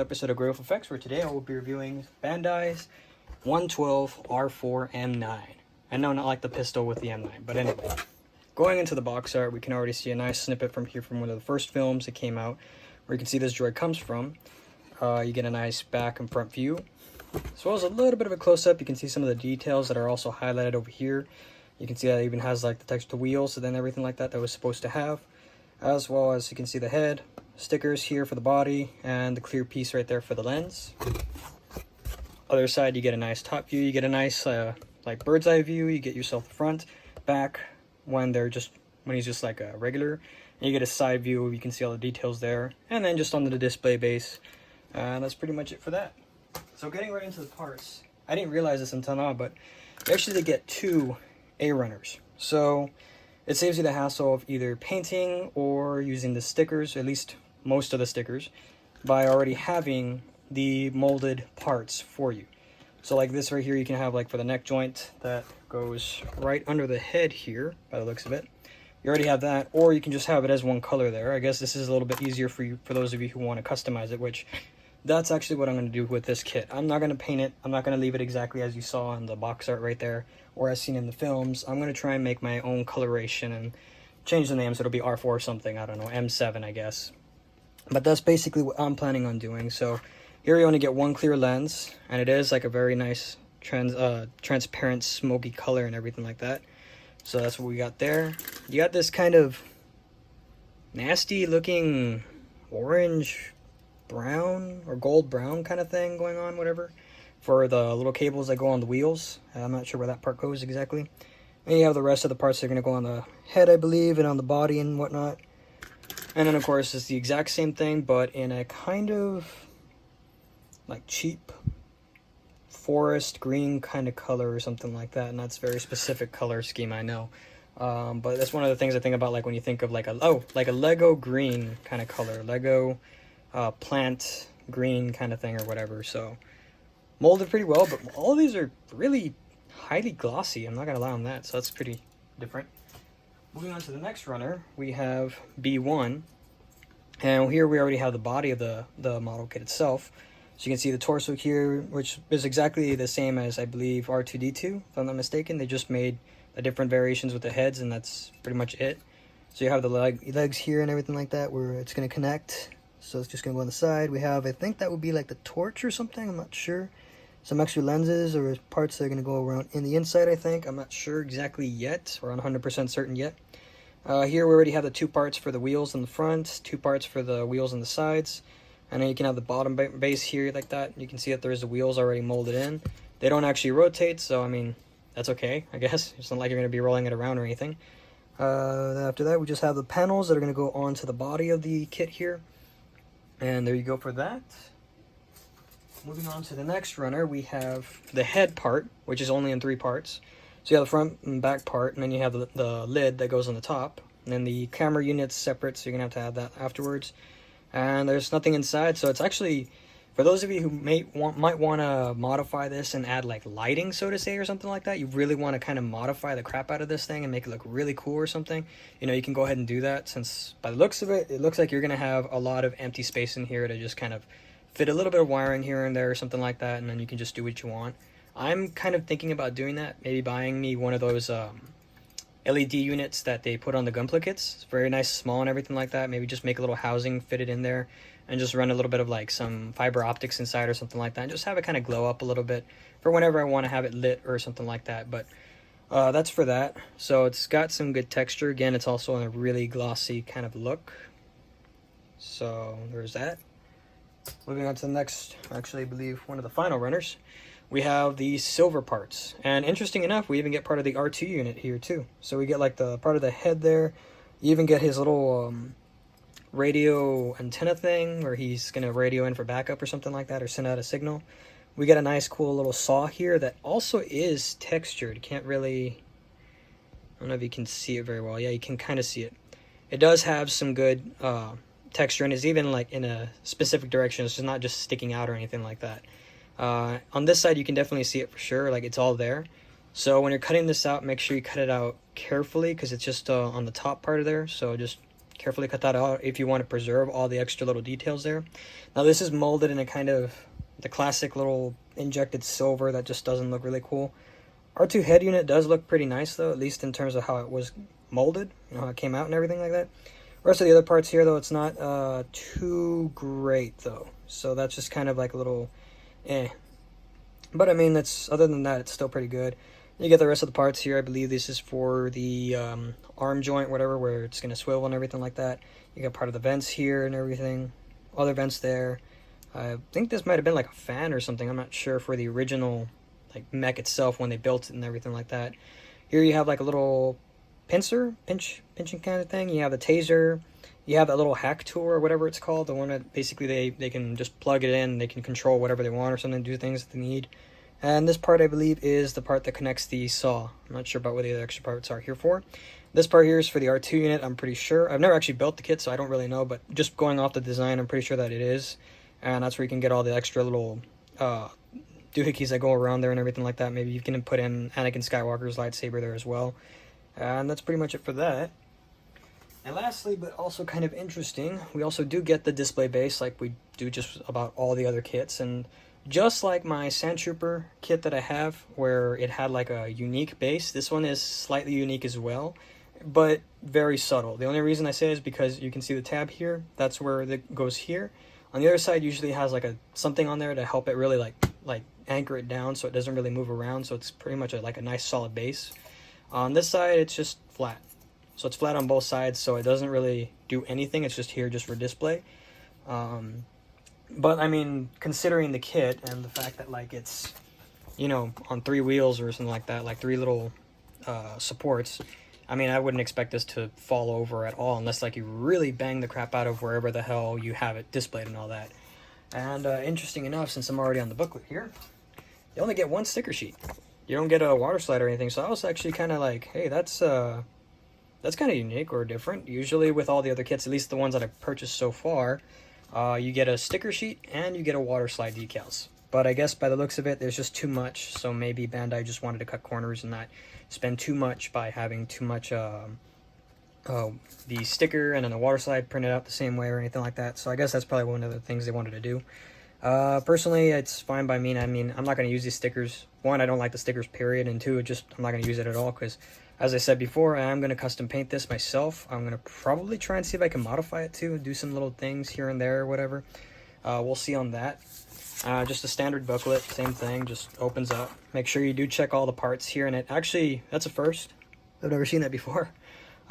another episode of Growth Effects, where today I will be reviewing Bandai's 112 R4M9. I know, not like the pistol with the M9, but anyway. Going into the box art, we can already see a nice snippet from here from one of the first films that came out, where you can see this droid comes from. You get a nice back and front view, as well as a little bit of a close-up. You can see some of the details that are also highlighted over here. You can see that it even has like the textured wheels and then everything like that was supposed to have. As well as you can see the head, stickers here for the body, and the clear piece right there for the lens. Other side, you get a nice top view. You get a nice like bird's eye view. You get yourself the front, back when he's just like a regular. And you get a side view. You can see all the details there, and then just on the display base. That's pretty much it for that. So getting right into the parts, I didn't realize this until now, but you actually get two A runners. So it saves you the hassle of either painting or using the stickers, at least most of the stickers, by already having the molded parts for you. So like this right here, you can have like for the neck joint that goes right under the head here, by the looks of it. You already have that, or you can just have it as one color there. I guess this is a little bit easier for you, for those of you who want to customize it, which that's actually what I'm going to do with this kit. I'm not going to paint it. I'm not going to leave it exactly as you saw in the box art right there, or as seen in the films. I'm going to try and make my own coloration and change the names. It'll be R4 or something, I don't know, M7 I guess. But that's basically what I'm planning on doing. So here you only get one clear lens, and it is like a very nice transparent smoky color and everything like that. So that's what we got there. You got this kind of nasty looking orange brown or gold brown kind of thing going on, whatever, for the little cables that go on the wheels. I'm not sure where that part goes exactly. And you have the rest of the parts that are going to go on the head, I believe, and on the body and whatnot. And then of course it's the exact same thing, but in a kind of like cheap forest green kind of color or something like that. And that's a very specific color scheme, I know. But that's one of the things I think about, like when you think of like a Lego green kind of color, Lego plant green kind of thing or whatever. So molded pretty well, but all of these are really highly glossy. I'm not gonna lie on that, so that's pretty different. Moving on to the next runner, we have B1, and here we already have the body of the model kit itself. So you can see the torso here, which is exactly the same as, I believe, R2-D2, if I'm not mistaken. They just made the different variations with the heads, and that's pretty much it. So you have the legs here and everything like that, where it's going to connect. So it's just going to go on the side. We have, I think that would be like the torch or something, I'm not sure. Some extra lenses or parts that are going to go around in the inside, I think. I'm not sure exactly yet, or 100% certain yet. Here we already have the two parts for the wheels in the front, two parts for the wheels on the sides. And then you can have the bottom base here like that. You can see that there's the wheels already molded in. They don't actually rotate, so I mean, that's okay, I guess. It's not like you're going to be rolling it around or anything. After that, we just have the panels that are going to go onto the body of the kit here. And there you go for that. Moving on to the next runner, we have the head part, which is only in 3 parts. So you have the front and back part, and then you have the lid that goes on the top. And then the camera unit's separate, so you're going to have that afterwards. And there's nothing inside, so it's actually, for those of you who might want to modify this and add like lighting, so to say, or something like that, you really want to kind of modify the crap out of this thing and make it look really cool or something, you know, you can go ahead and do that, since by the looks of it, it looks like you're going to have a lot of empty space in here to just kind of fit a little bit of wiring here and there or something like that, and then you can just do what you want. I'm kind of thinking about doing that, maybe buying me one of those LED units that they put on the gunpla kits. It's very nice, small and everything like that. Maybe just make a little housing fitted in there and just run a little bit of like some fiber optics inside or something like that, and just have it kind of glow up a little bit for whenever I want to have it lit or something like that. But that's for that. So it's got some good texture. Again, it's also in a really glossy kind of look. So there's that. Moving on to the next, actually I believe one of the final runners, we have the silver parts. And interesting enough, we even get part of the R2 unit here too. So we get like the part of the head there. You even get his little radio antenna thing where he's going to radio in for backup or something like that, or send out a signal. We get a nice cool little saw here that also is textured. You can't really, I don't know if you can see it very well. Yeah, you can kind of see it. It does have some good texture, and it's even like in a specific direction. It's just not just sticking out or anything like that. On this side, you can definitely see it for sure, like it's all there. So when you're cutting this out, make sure you cut it out carefully, because it's just on the top part of there. So just carefully cut that out if you want to preserve all the extra little details there. Now this is molded in a kind of the classic little injected silver that just doesn't look really cool. R2 head unit does look pretty nice though, at least in terms of how it was molded, you know, how it came out and everything like that. Rest of the other parts here though, it's not too great though, so that's just kind of like a little but I mean, that's, other than that, it's still pretty good. You get the rest of the parts here. I believe this is for the arm joint, whatever, where it's going to swivel and everything like that. You got part of the vents here and everything. Other vents there. I think this might have been like a fan or something. I'm not sure, for the original like mech itself when they built it and everything like that. Here you have like a little pinching kind of thing. You have the taser. You have that little hack tool or whatever it's called. The one that basically they can just plug it in. They can control whatever they want or something, do things that they need. And this part, I believe, is the part that connects the saw. I'm not sure about what the other extra parts are here for. This part here is for the R2 unit, I'm pretty sure. I've never actually built the kit, so I don't really know, but just going off the design, I'm pretty sure that it is. And that's where you can get all the extra little doohickeys that go around there and everything like that. Maybe you can put in Anakin Skywalker's lightsaber there as well. And that's pretty much it for that. And lastly, but also kind of interesting, we also do get the display base like we do just about all the other kits. And just like my Sandtrooper kit that I have, where it had like a unique base, this one is slightly unique as well, but very subtle. The only reason I say it is because you can see the tab here. That's where it goes here. On the other side, usually has like something on there to help it really like anchor it down so it doesn't really move around. So it's pretty much like a nice solid base. On this side, it's just flat. So it's flat on both sides, so it doesn't really do anything. It's just here just for display. But I mean, considering the kit and the fact that like it's, you know, on 3 wheels or something like that, like 3 little supports, I mean, I wouldn't expect this to fall over at all unless like you really bang the crap out of wherever the hell you have it displayed and all that. And interesting enough, since I'm already on the booklet here, you only get 1 sticker sheet. You don't get a water slide or anything. So I was actually kind of like, hey, that's kind of unique or different. Usually with all the other kits, at least the ones that I've purchased so far, you get a sticker sheet and you get a water slide decals. But I guess by the looks of it, there's just too much. So maybe Bandai just wanted to cut corners and not spend too much by having too much the sticker and then the water slide printed out the same way or anything like that. So I guess that's probably one of the things they wanted to do. Personally, it's fine by me. I mean, I'm not going to use these stickers. 1, I don't like the stickers, period. And 2, I'm not going to use it at all because, as I said before, I am going to custom paint this myself. I'm going to probably try and see if I can modify it too, do some little things here and there or whatever. We'll see on that. Just a standard booklet, same thing, just opens up. Make sure you do check all the parts here, and it actually, that's a first. I've never seen that before.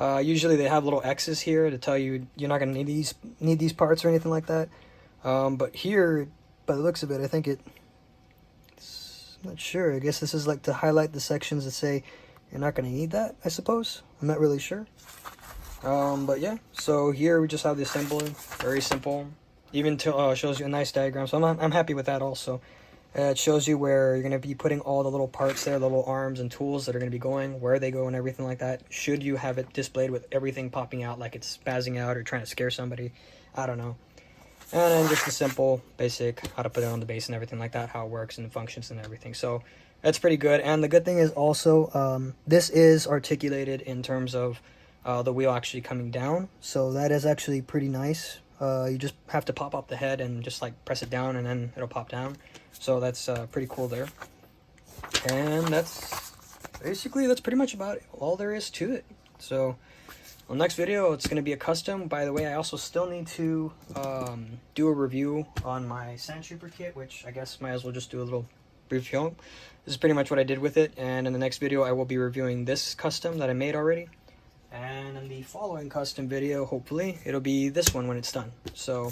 Usually they have little X's here to tell you you're not going to need these parts or anything like that. But here, by the looks of it, I think I'm not sure. I guess this is like to highlight the sections that say you're not going to need that, I suppose. I'm not really sure. But yeah, so here we just have the assembly, very simple. Even shows you a nice diagram, so I'm happy with that also. It shows you where you're going to be putting all the little parts there, the little arms and tools that are going to be going, where they go and everything like that. Should you have it displayed with everything popping out like it's spazzing out or trying to scare somebody, I don't know. And then just the simple, basic, how to put it on the base and everything like that, how it works and functions and everything. So that's pretty good. And the good thing is also, this is articulated in terms of the wheel actually coming down. So that is actually pretty nice. You just have to pop up the head and just like press it down and then it'll pop down. So that's pretty cool there. And that's pretty much about it. All there is to it. So on the next video, it's going to be a custom. By the way, I also still need to do a review on my Sandtrooper kit, which I guess might as well just do a little brief film. This is pretty much what I did with it. And in the next video, I will be reviewing this custom that I made already. And in the following custom video, hopefully, it'll be this one when it's done. So,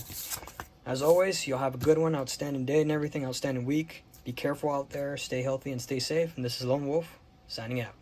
as always, you'll have a good one, outstanding day and everything, outstanding week. Be careful out there, stay healthy and stay safe. And this is Lone Wolf, signing out.